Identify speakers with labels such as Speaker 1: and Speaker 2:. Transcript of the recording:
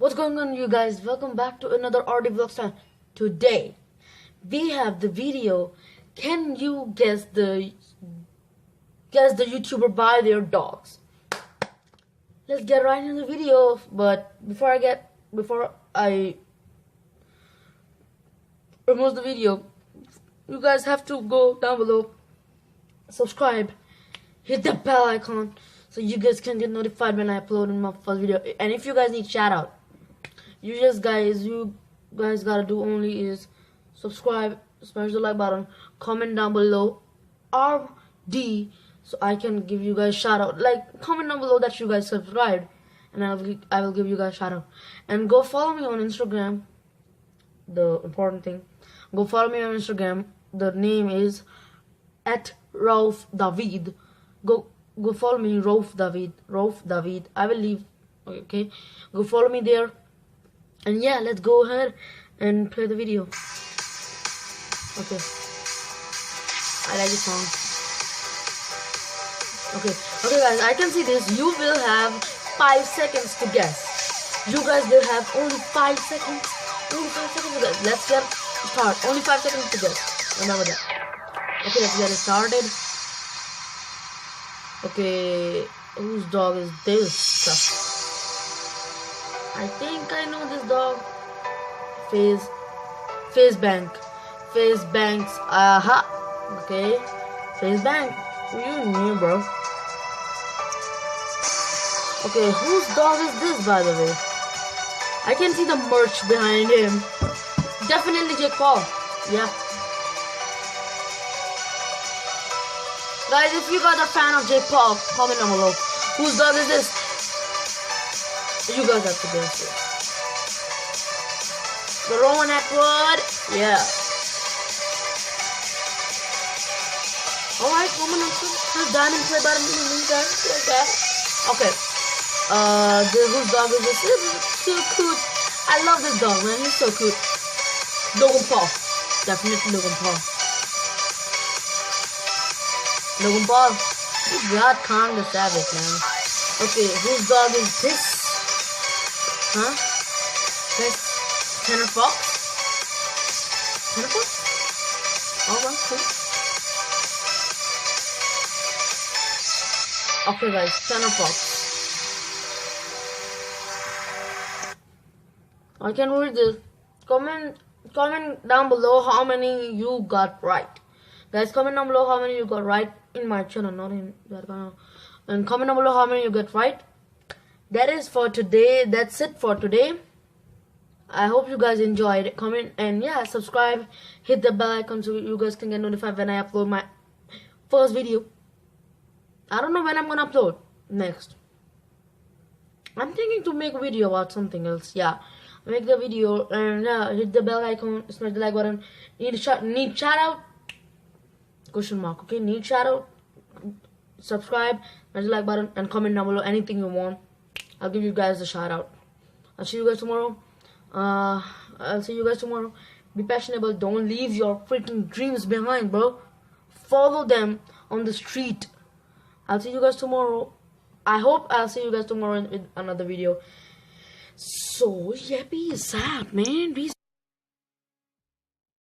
Speaker 1: What's going on, you guys? Welcome back to another RD Vlog channel. Today we have the video. Can you guess the YouTuber by their dogs? Let's get right into the video. But before I promote the video, you guys have to go down below, subscribe, hit the bell icon so you guys can get notified when I upload my first video. And if you guys need shout out, you guys gotta do only is subscribe, smash the like button, comment down below RD so I can give you guys shout out. Like, comment down below that you guys subscribed and I will give you guys shout out. And go follow me on Instagram. The important thing, go follow me on Instagram. The name is @RaufDavid. Go follow me, Rauf David. I will leave. Okay, go follow me there. And yeah, let's go ahead and play the video. Okay, I like the song. Okay, guys, I can see this. You will have 5 seconds to guess. You guys will have only 5 seconds. Only 5 seconds to guess. Let's get started. Only 5 seconds to guess. Remember that. Okay, let's get it started. Okay, whose dog is this? I think I know this dog. Face Banks. Aha. Okay. Face Bank. You knew, bro. Okay, whose dog is this, by the way? I can see the merch behind him. Definitely Jake Paul. Yeah. Guys, if you guys are a fan of Jake Paul, comment down below. Whose dog is this? You guys have to guess it. The Rowan Atwood. Yeah. Alright, woman has diamond play button in the meantime. Okay. Whose dog is this? This is so cute. I love this dog, man. He's so cute. Logan Paul. Definitely Logan Paul. Logan Paul. He's got kinda savage, man. Okay, whose dog is this? Huh? This Tanner Fox? Tanner Fox? Alright, cool. Okay, guys, Tanner Fox. I can read this. Comment down below how many you got right. Guys, comment down below how many you got right in my channel, not in that channel. And comment down below how many you got right. That is for today. That's it for today. I hope you guys enjoyed it. Comment and yeah, subscribe, hit the bell icon so you guys can get notified when I upload my first video. I don't know when I'm gonna upload next. I'm thinking to make a video about something else. Yeah, make the video and yeah, hit the bell icon, smash the like button. Need shout out? Question mark. Okay, need shout out? Subscribe, smash the like button, and comment down below anything you want. I'll give you guys a shout out. I'll see you guys tomorrow. Be passionate, but don't leave your freaking dreams behind, bro. Follow them on the street. I'll see you guys tomorrow. I hope I'll see you guys tomorrow with another video. So yeah, peace out, man. Peace.